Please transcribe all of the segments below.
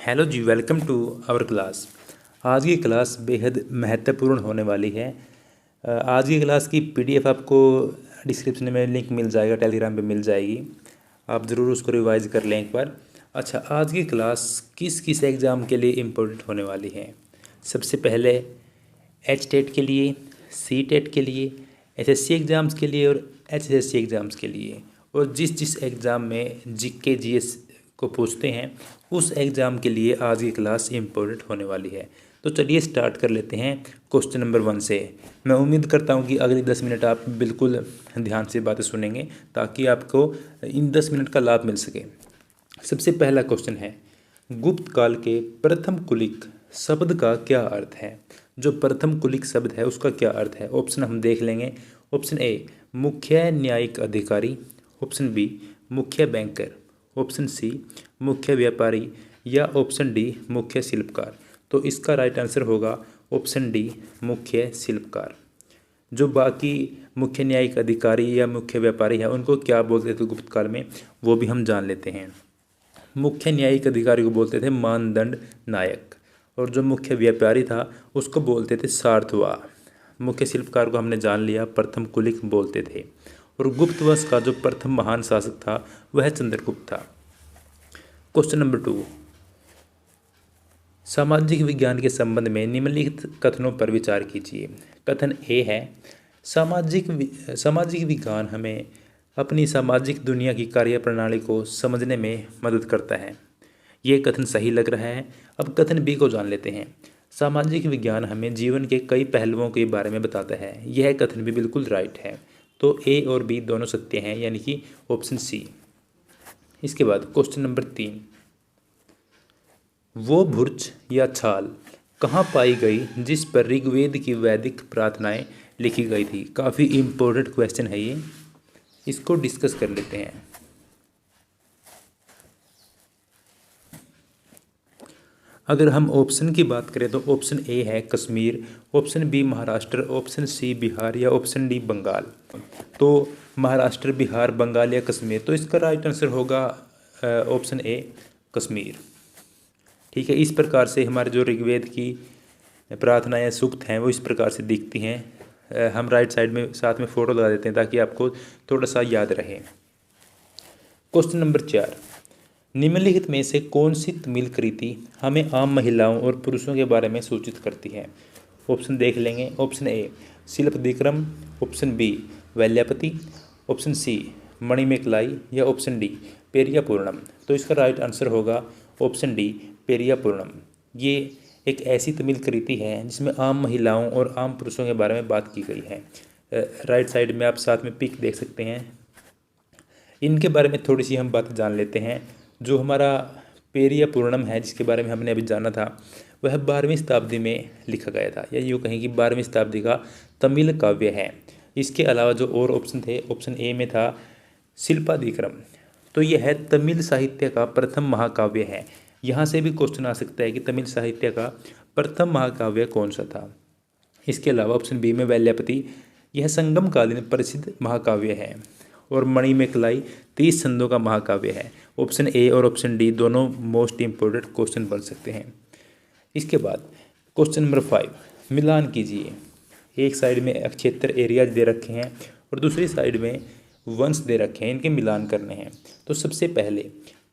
Hello जी, welcome to our class. आज की क्लास बेहद महत्वपूर्ण होने वाली है। आज की क्लास की पीडीएफ आपको डिस्क्रिप्शन में लिंक मिल जाएगा, टेलीग्राम पे मिल जाएगी। आप ज़रूर उसको रिवाइज कर लें एक बार। अच्छा, आज की क्लास किस किस एग्ज़ाम के लिए इम्पोर्टेंट होने वाली है? सबसे पहले एच टेट के लिए, सी टेट के लिए, एसएससी एग्ज़ाम्स के लिए और एचएसएससी एग्ज़ाम्स के लिए। और जिस जिस एग्ज़ाम में जीके जीएस को पूछते हैं उस एग्ज़ाम के लिए आज की क्लास इम्पोर्टेंट होने वाली है। तो चलिए स्टार्ट कर लेते हैं क्वेश्चन नंबर 1 से। मैं उम्मीद करता हूं कि अगले 10 मिनट आप बिल्कुल ध्यान से बातें सुनेंगे ताकि आपको इन 10 मिनट का लाभ मिल सके। सबसे पहला क्वेश्चन है, गुप्त काल के प्रथम कुलिक शब्द का क्या अर्थ है? जो प्रथम कुलिक शब्द है उसका क्या अर्थ है? ऑप्शन हम देख लेंगे। ऑप्शन ए मुख्य न्यायिक अधिकारी, ऑप्शन बी मुख्य बैंकर, ऑप्शन सी मुख्य व्यापारी या ऑप्शन डी मुख्य शिल्पकार। तो इसका राइट आंसर होगा ऑप्शन डी मुख्य शिल्पकार। जो बाकी मुख्य न्यायिक अधिकारी या मुख्य व्यापारी है उनको क्या बोलते थे गुप्त काल में, वो भी हम जान लेते हैं। मुख्य न्यायिक अधिकारी को बोलते थे मानदंड नायक, और जो मुख्य व्यापारी था उसको बोलते थे सार्थवा। मुख्य शिल्पकार को हमने जान लिया, प्रथम कुलिक बोलते थे। और गुप्त वंश का जो प्रथम महान शासक था वह चंद्रगुप्त था। क्वेश्चन नंबर 2, सामाजिक विज्ञान के संबंध में निम्नलिखित कथनों पर विचार कीजिए। कथन ए है, सामाजिक विज्ञान हमें अपनी सामाजिक दुनिया की कार्यप्रणाली को समझने में मदद करता है। ये कथन सही लग रहा है। अब कथन बी को जान लेते हैं। सामाजिक विज्ञान हमें जीवन के कई पहलुओं के बारे में बताता है। यह कथन भी बिल्कुल राइट है। तो ए और बी दोनों सत्य हैं, यानी कि ऑप्शन सी। इसके बाद क्वेश्चन नंबर 3, वो भुर्ज या छाल कहाँ पाई गई जिस पर ऋग्वेद की वैदिक प्रार्थनाएं लिखी गई थी? काफ़ी इम्पोर्टेंट क्वेश्चन है ये, इसको डिस्कस कर लेते हैं। अगर हम ऑप्शन की बात करें तो ऑप्शन ए है Kashmir, option B Maharashtra, option C Bihar या ऑप्शन डी बंगाल। तो महाराष्ट्र, बिहार, बंगाल या कश्मीर, तो इसका राइट आंसर होगा ऑप्शन ए कश्मीर। ठीक है, इस प्रकार से हमारे जो ऋग्वेद की प्रार्थनाएं सूक्त हैं वो इस प्रकार से दिखती हैं। हम राइट साइड में साथ में फ़ोटो लगा देते हैं ताकि आपको थोड़ा सा याद रहे। क्वेश्चन नंबर 4, निम्नलिखित में से कौन सी तमिल कृति हमें आम महिलाओं और पुरुषों के बारे में सूचित करती है? ऑप्शन देख लेंगे। Option A Silappatikaram, option B Valayapathi, option C Manimekalai या ऑप्शन डी पेरिया पूर्णम। तो इसका राइट आंसर होगा ऑप्शन डी पेरिया पूर्णम। ये एक ऐसी तमिल कृति है जिसमें आम महिलाओं और आम पुरुषों के बारे में बात की गई है। राइट साइड में आप साथ में पिक देख सकते हैं। इनके बारे में थोड़ी सी हम बात जान लेते हैं। जो हमारा पेरिया पूर्णम है जिसके बारे में हमने अभी जाना था, वह 12वीं शताब्दी में लिखा गया था, या यूँ कहें कि 12वीं शताब्दी का तमिल काव्य है। इसके अलावा जो और ऑप्शन थे, ऑप्शन ए में था शिल्पादिक्रम। तो यह है तमिल साहित्य का प्रथम महाकाव्य है। यहाँ से भी क्वेश्चन आ सकता है कि तमिल साहित्य का प्रथम महाकाव्य कौन सा था। इसके अलावा ऑप्शन बी में वैल्यापति, यह संगमकालीन प्रसिद्ध महाकाव्य है। और मणिमेकलाई 30 छंदों का महाकाव्य है। ऑप्शन ए और ऑप्शन डी दोनों मोस्ट इंपोर्टेंट क्वेश्चन बन सकते हैं। इसके बाद क्वेश्चन नंबर 5, मिलान कीजिए। एक साइड में क्षेत्र एरियाज दे रखे हैं और दूसरी साइड में वंश दे रखे हैं, इनके मिलान करने हैं। तो सबसे पहले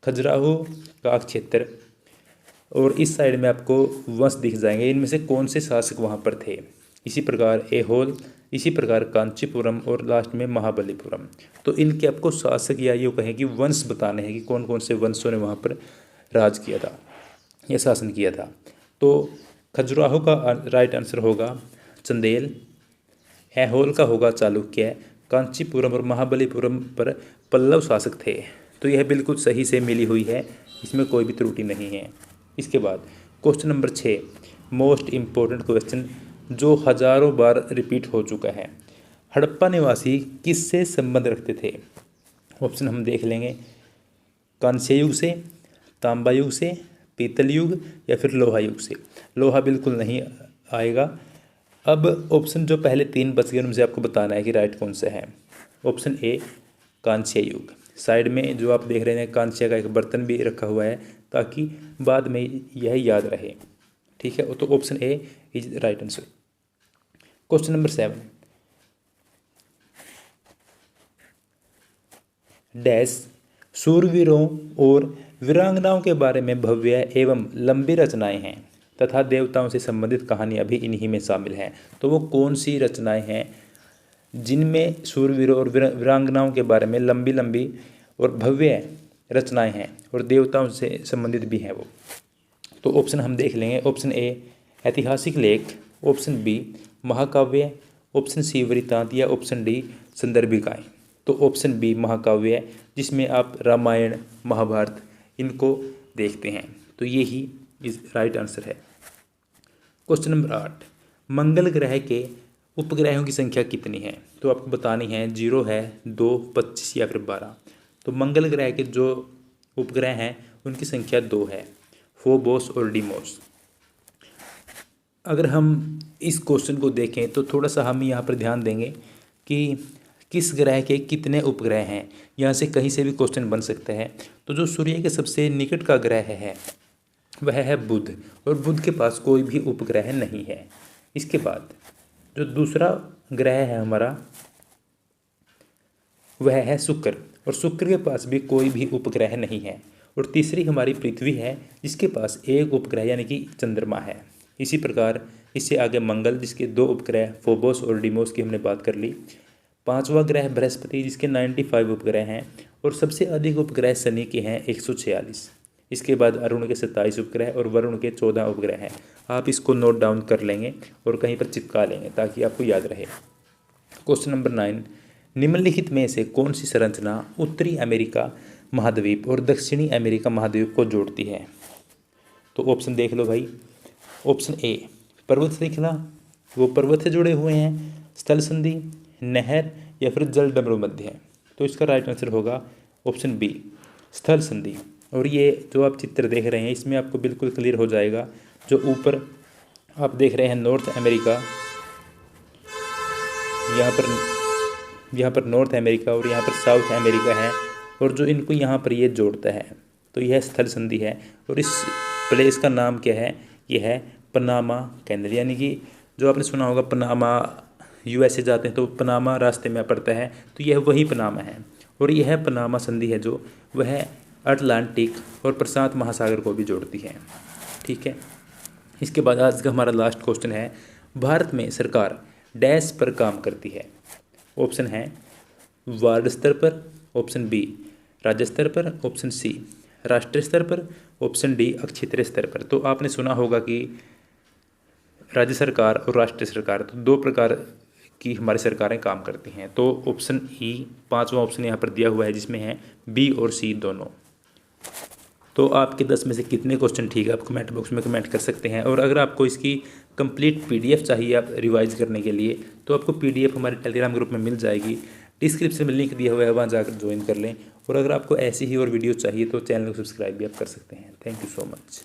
खजुराहो का क्षेत्र और इस साइड में आपको वंश दिख जाएंगे। इनमें से कौन से शासक वहाँ पर थे? इसी प्रकार ऐहोल, इसी प्रकार कांचीपुरम और लास्ट में महाबलीपुरम। तो इनके आपको शासक या यूँ कहें कि वंश बताने हैं कि कौन कौन से वंशों ने वहाँ पर राज किया था या शासन किया था। तो खजुराहो का राइट आंसर होगा चंदेल, ऐहोल का होगा चालुक्य, कांचीपुरम और महाबलीपुरम पर पल्लव शासक थे। तो यह बिल्कुल सही से मिली हुई है, इसमें कोई भी त्रुटि नहीं है। इसके बाद question number 6, most important question जो हजारों बार रिपीट हो चुका है। हड़प्पा निवासी किससे संबंध रखते थे? ऑप्शन हम देख लेंगे। कांस्य युग से, तांबा युग से, पीतल युग या फिर लोहा युग से। लोहा बिल्कुल नहीं आएगा। अब ऑप्शन जो पहले 3 बच गए उनसे आपको बताना है कि राइट कौन सा है। ऑप्शन ए कांस्य युग, साइड में जो आप देख रहे हैं कांस्य का एक बर्तन भी रखा हुआ है ताकि बाद में यह याद रहे। ठीक है, तो option A is right answer. Question number 7, dash शूरवीरों और वीरांगनाओं के बारे में भव्य एवं लंबी रचनाएं हैं तथा देवताओं से संबंधित कहानियां भी इन्हीं में शामिल हैं। तो वो कौन सी रचनाएं हैं जिनमें शूरवीरों और वीरांगनाओं के बारे में लंबी लंबी और भव्य रचनाएं हैं और देवताओं से संबंधित भी हैं वो? तो ऑप्शन हम देख लेंगे। ऑप्शन ए ऐतिहासिक लेख, ऑप्शन बी महाकाव्य, ऑप्शन सी वृत्तांत या ऑप्शन डी संदर्भिकाएँ। तो ऑप्शन बी महाकाव्य, जिसमें आप रामायण महाभारत इनको देखते हैं। तो ये ही इस राइट आंसर है। क्वेश्चन नंबर 8, मंगल ग्रह के उपग्रहों की संख्या कितनी है? तो आपको बतानी है 0 है, 2, 25 या फिर 12। तो मंगल ग्रह के जो उपग्रह हैं उनकी संख्या 2 है, फोबोस और डीमोस। अगर हम इस क्वेश्चन को देखें तो थोड़ा सा हम यहाँ पर ध्यान देंगे कि किस ग्रह के कितने उपग्रह हैं। यहाँ से कहीं से भी क्वेश्चन बन सकता है। तो जो सूर्य के सबसे निकट का ग्रह है वह है बुध, और बुध के पास कोई भी उपग्रह नहीं है। इसके बाद जो दूसरा ग्रह है हमारा वह है शुक्र, और शुक्र के पास भी कोई भी उपग्रह नहीं है। और तीसरी हमारी पृथ्वी है जिसके पास एक उपग्रह यानी कि चंद्रमा है। इसी प्रकार इससे आगे मंगल जिसके 2 उपग्रह फोबोस और डीमोस की हमने बात कर ली। 5वां ग्रह बृहस्पति जिसके 95 उपग्रह हैं, और सबसे अधिक उपग्रह शनि के हैं 146। इसके बाद अरुण के 27 उपग्रह और वरुण के 14 उपग्रह हैं। आप इसको नोट डाउन कर लेंगे और कहीं पर चिपका लेंगे ताकि आपको याद रहे। क्वेश्चन नंबर 9, निम्नलिखित में से कौन सी संरचना उत्तरी अमेरिका महाद्वीप और दक्षिणी अमेरिका महाद्वीप को जोड़ती है? तो ऑप्शन देख लो भाई। ऑप्शन ए पर्वत श्रृंखला, वो पर्वत से जुड़े हुए हैं, स्थल संधि, नहर या फिर जल डमरू मध्य। तो इसका राइट आंसर होगा ऑप्शन बी स्थल संधि। और ये जो आप चित्र देख रहे हैं इसमें आपको बिल्कुल क्लियर हो जाएगा। जो ऊपर आप देख रहे हैं नॉर्थ अमेरिका, यहाँ पर नॉर्थ अमेरिका और यहाँ पर साउथ अमेरिका है, और जो इनको यहाँ पर ये जोड़ता है तो यह स्थल संधि है। और इस प्लेस का नाम क्या है? यह है पनामा कैनल, यानी कि जो आपने सुना होगा पनामा USA जाते हैं तो पनामा रास्ते में पड़ता है, तो यह वही पनामा है। और यह पनामा संधि है जो वह अटलांटिक और प्रशांत महासागर को भी जोड़ती है। ठीक है, इसके बाद आज का हमारा लास्ट क्वेश्चन है, भारत में सरकार डैश पर काम करती है? ऑप्शन है वार्ड स्तर पर, ऑप्शन बी राज्य स्तर पर, ऑप्शन सी राष्ट्रीय स्तर पर, ऑप्शन डी क्षेत्रीय स्तर पर। तो आपने सुना होगा कि राज्य सरकार और राष्ट्रीय सरकार, तो 2 प्रकार की हमारी सरकारें काम करती हैं। तो ऑप्शन ई 5वां ऑप्शन यहाँ पर दिया हुआ है जिसमें है बी और सी दोनों। तो आपके 10 में से कितने क्वेश्चन ठीक है आप कमेंट बॉक्स में कमेंट कर सकते हैं। और अगर आपको इसकी कंप्लीट PDF चाहिए आप रिवाइज करने के लिए तो आपको PDF हमारे टेलीग्राम ग्रुप में मिल जाएगी। डिस्क्रिप्शन में लिंक दिया हुआ है, वहाँ जाकर ज्वाइन कर लें। और अगर आपको ऐसी ही और वीडियो चाहिए तो चैनल को सब्सक्राइब भी आप कर सकते हैं। Thank you so much.